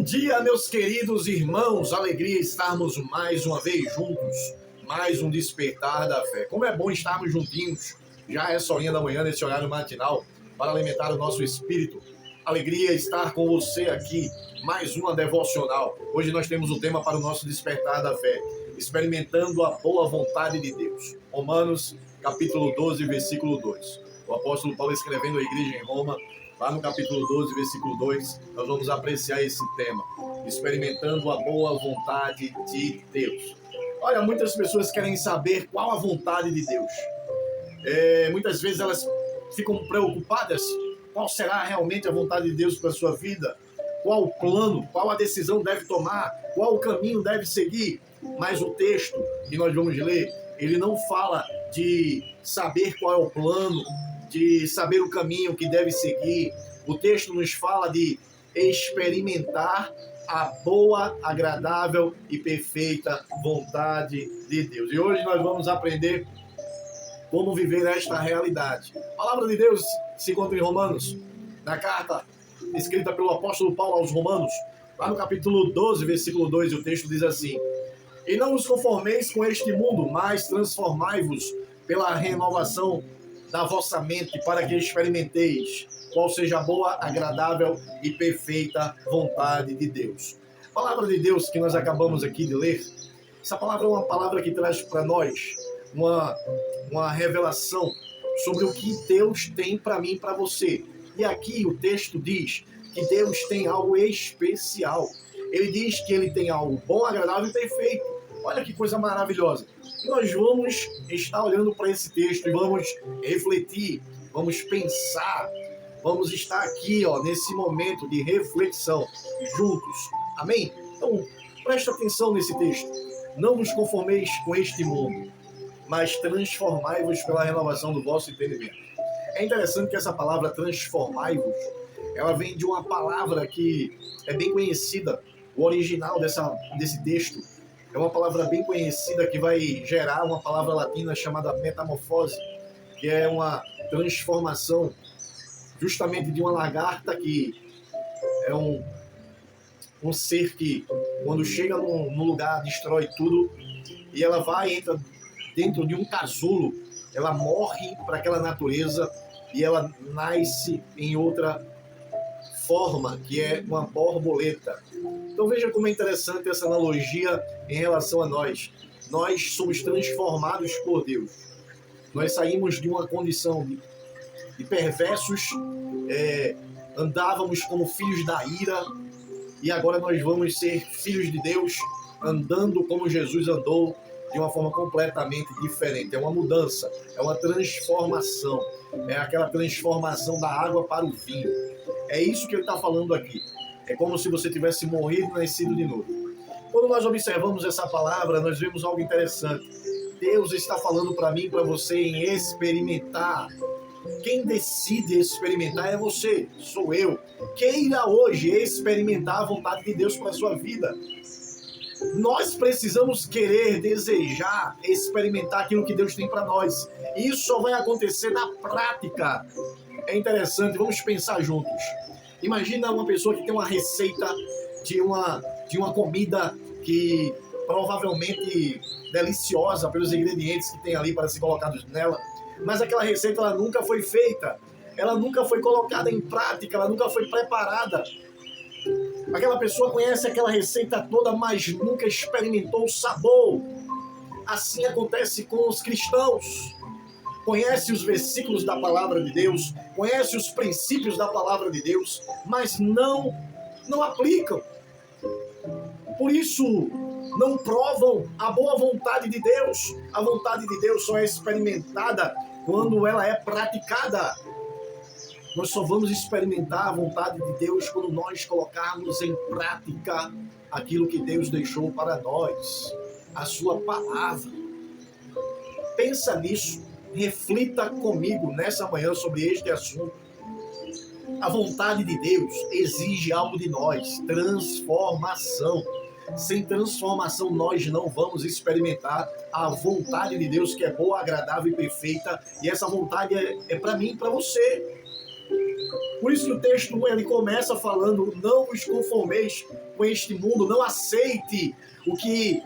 Bom dia, meus queridos irmãos. Alegria estarmos mais uma vez juntos. Mais um despertar da fé. Como é bom estarmos juntinhos, já essa horinha da manhã, nesse horário matinal, para alimentar o nosso espírito. Alegria estar com você aqui, mais uma devocional. Hoje nós temos o tema para o nosso despertar da fé, experimentando a boa vontade de Deus. Romanos, capítulo 12, versículo 2. O apóstolo Paulo escrevendo à igreja em Roma, lá no capítulo 12, versículo 2, nós vamos apreciar esse tema, experimentando a boa vontade de Deus. Olha, muitas pessoas querem saber qual a vontade de Deus. Muitas vezes elas ficam preocupadas, qual será realmente a vontade de Deus para a sua vida, qual o plano, qual a decisão deve tomar, qual o caminho deve seguir. Mas o texto que nós vamos ler, ele não fala de saber qual é o plano, de saber o caminho que deve seguir. O texto nos fala de experimentar a boa, agradável e perfeita vontade de Deus. E hoje nós vamos aprender como viver esta realidade. A palavra de Deus se encontra em Romanos, na carta escrita pelo apóstolo Paulo aos Romanos, lá no capítulo 12, versículo 2, e o texto diz assim: E não vos conformeis com este mundo, mas transformai-vos pela renovação da vossa mente, para que experimenteis qual seja a boa, agradável e perfeita vontade de Deus. A palavra de Deus que nós acabamos aqui de ler, essa palavra é uma palavra que traz para nós uma revelação sobre o que Deus tem para mim e para você. E aqui o texto diz que Deus tem algo especial. Ele diz que ele tem algo bom, agradável e perfeito. Olha que coisa maravilhosa. Nós vamos estar olhando para esse texto e vamos refletir, vamos pensar, vamos estar aqui, nesse momento de reflexão juntos. Amém? Então, presta atenção nesse texto. Não vos conformeis com este mundo, mas transformai-vos pela renovação do vosso entendimento. É interessante que essa palavra transformai-vos, ela vem de uma palavra que é bem conhecida. O original desse texto é uma palavra bem conhecida que vai gerar uma palavra latina chamada metamorfose, que é uma transformação justamente de uma lagarta, que é um ser que, quando chega num lugar, destrói tudo, e ela entra dentro de um casulo, ela morre para aquela natureza e ela nasce em outra forma, que é uma borboleta. Então veja como é interessante essa analogia em relação a nós. Nós somos transformados por Deus. Nós saímos de uma condição de perversos, andávamos como filhos da ira, e agora nós vamos ser filhos de Deus, andando como Jesus andou, de uma forma completamente diferente. É uma mudança, é uma transformação, é aquela transformação da água para o vinho. É isso que ele está falando aqui. É como se você tivesse morrido e nascido de novo. Quando nós observamos essa palavra, nós vemos algo interessante. Deus está falando para mim e para você em experimentar. Quem decide experimentar é você, sou eu. Queira hoje experimentar a vontade de Deus para a sua vida. Nós precisamos querer, desejar, experimentar aquilo que Deus tem para nós. E isso só vai acontecer na prática. É interessante, vamos pensar juntos. Imagina uma pessoa que tem uma receita de uma comida que provavelmente deliciosa pelos ingredientes que tem ali para ser colocados nela, mas aquela receita ela nunca foi feita, ela nunca foi colocada em prática, ela nunca foi preparada. Aquela pessoa conhece aquela receita toda, mas nunca experimentou o sabor. Assim acontece com os cristãos. Conhece os versículos da palavra de Deus, conhece os princípios da palavra de Deus, mas não aplicam. Por isso, não provam a boa vontade de Deus. A vontade de Deus só é experimentada quando ela é praticada. Nós só vamos experimentar a vontade de Deus quando nós colocarmos em prática aquilo que Deus deixou para nós, a sua palavra. Pensa nisso. Reflita comigo nessa manhã sobre este assunto. A vontade de Deus exige algo de nós, transformação. Sem transformação nós não vamos experimentar a vontade de Deus, que é boa, agradável e perfeita. E essa vontade é para mim e para você. Por isso que o texto ele começa falando: não vos conformeis com este mundo, não aceite o que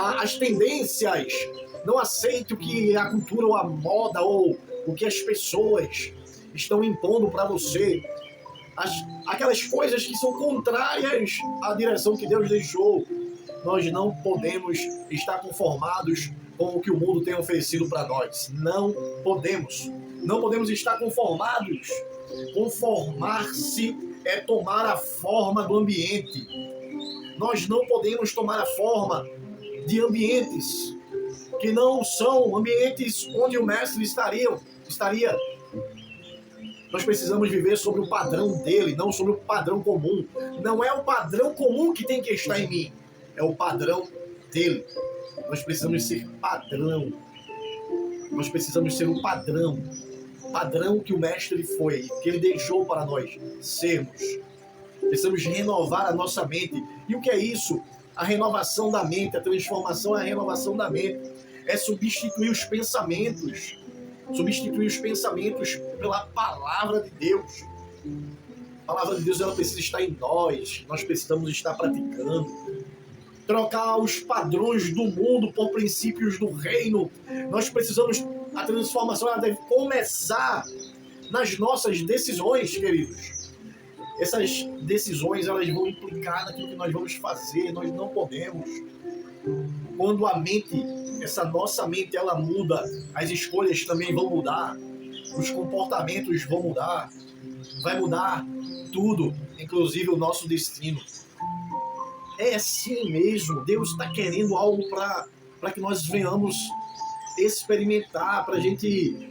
as tendências, não aceite o que a cultura ou a moda ou o que as pessoas estão impondo para você. Aquelas coisas que são contrárias à direção que Deus deixou. Nós não podemos estar conformados com o que o mundo tem oferecido para nós. Não podemos. Não podemos estar conformados. Conformar-se é tomar a forma do ambiente. Nós não podemos tomar a forma de ambientes que não são ambientes onde o mestre estaria. Nós precisamos viver sobre o padrão dele, não sobre o padrão comum. Não é o padrão comum que tem que estar em mim, é o padrão dele. Nós precisamos ser padrão. Nós precisamos ser o padrão que o mestre foi, que ele deixou para nós sermos. Precisamos renovar a nossa mente. E o que é isso? A renovação da mente, a transformação é a renovação da mente. É substituir os pensamentos. Substituir os pensamentos pela palavra de Deus. A palavra de Deus ela precisa estar em nós. Nós precisamos estar praticando. Trocar os padrões do mundo por princípios do reino. Nós precisamos... A transformação ela deve começar nas nossas decisões, queridos. Essas decisões elas vão implicar naquilo que nós vamos fazer. Nós não podemos. Quando a mente, essa nossa mente, ela muda, as escolhas também vão mudar, os comportamentos vão mudar, vai mudar tudo, inclusive o nosso destino. É assim mesmo. Deus está querendo algo para que nós venhamos experimentar, para a gente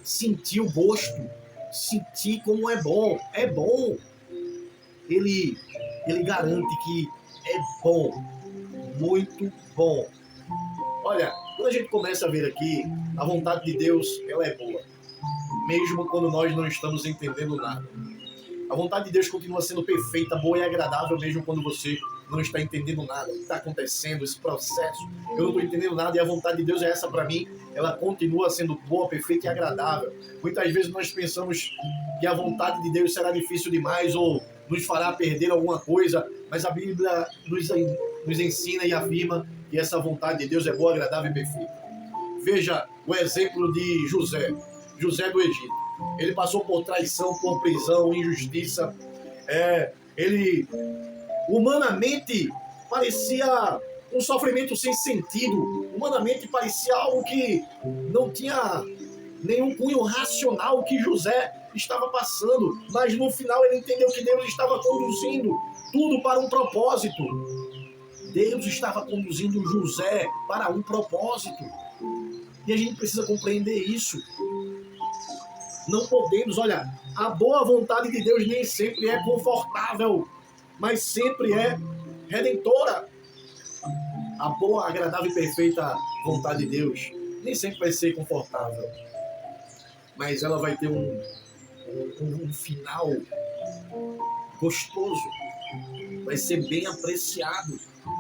sentir o gosto, sentir como é bom. É bom. Ele garante que é bom, muito bom. Olha, quando a gente começa a ver aqui, a vontade de Deus, ela é boa, mesmo quando nós não estamos entendendo nada. A vontade de Deus continua sendo perfeita, boa e agradável, mesmo quando você não está entendendo nada. O que está acontecendo, esse processo, eu não estou entendendo nada, e a vontade de Deus é essa para mim. Ela continua sendo boa, perfeita e agradável. Muitas vezes nós pensamos que a vontade de Deus será difícil demais ou nos fará perder alguma coisa, mas a Bíblia nos ensina e afirma que essa vontade de Deus é boa, agradável e perfeita. Veja o exemplo de José do Egito. Ele passou por traição, por prisão, injustiça. Ele humanamente parecia um sofrimento sem sentido. Humanamente parecia algo que não tinha nenhum cunho racional que José estava passando. Mas no final ele entendeu que Deus estava conduzindo tudo para um propósito. Deus estava conduzindo José para um propósito. E a gente precisa compreender isso. Não podemos, olha, a boa vontade de Deus nem sempre é confortável, mas sempre é redentora. A boa, agradável e perfeita vontade de Deus nem sempre vai ser confortável, mas ela vai ter um final gostoso, vai ser bem apreciado.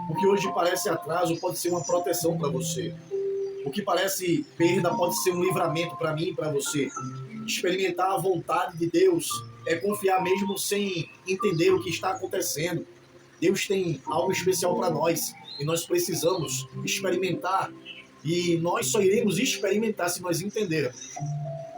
O que hoje parece atraso pode ser uma proteção para você. O que parece perda pode ser um livramento para mim e para você. Experimentar a vontade de Deus é confiar mesmo sem entender o que está acontecendo. Deus tem algo especial para nós e nós precisamos experimentar. E nós só iremos experimentar se nós entendermos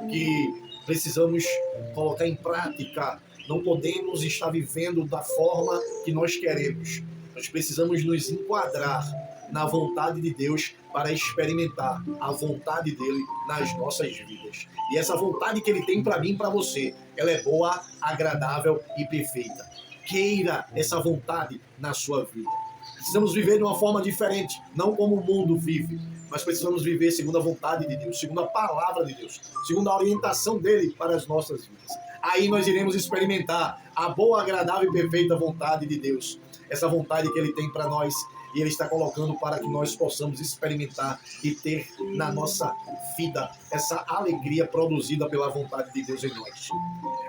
que precisamos colocar em prática. Não podemos estar vivendo da forma que nós queremos. Nós precisamos nos enquadrar na vontade de Deus para experimentar a vontade dele nas nossas vidas. E essa vontade que ele tem para mim e para você, ela é boa, agradável e perfeita. Queira essa vontade na sua vida. Precisamos viver de uma forma diferente, não como o mundo vive, mas precisamos viver segundo a vontade de Deus, segundo a palavra de Deus, segundo a orientação dele para as nossas vidas. Aí nós iremos experimentar a boa, agradável e perfeita vontade de Deus. Essa vontade que ele tem para nós e ele está colocando para que nós possamos experimentar e ter na nossa vida essa alegria produzida pela vontade de Deus em nós.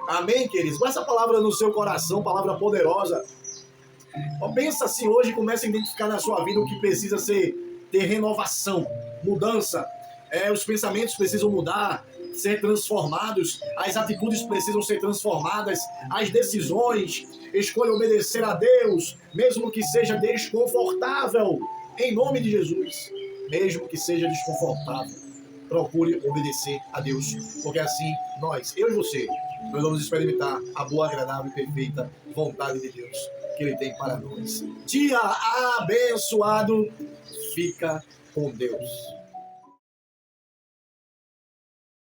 Amém, queridos? Com essa palavra no seu coração, palavra poderosa. Pensa assim hoje e comece a identificar na sua vida o que precisa ter renovação, mudança. Os pensamentos precisam mudar, ser transformados, as atitudes precisam ser transformadas, as decisões. Escolha obedecer a Deus, mesmo que seja desconfortável, em nome de Jesus. Mesmo que seja desconfortável, procure obedecer a Deus, porque assim eu e você, nós vamos experimentar a boa, agradável e perfeita vontade de Deus que Ele tem para nós. Dia abençoado, fica com Deus.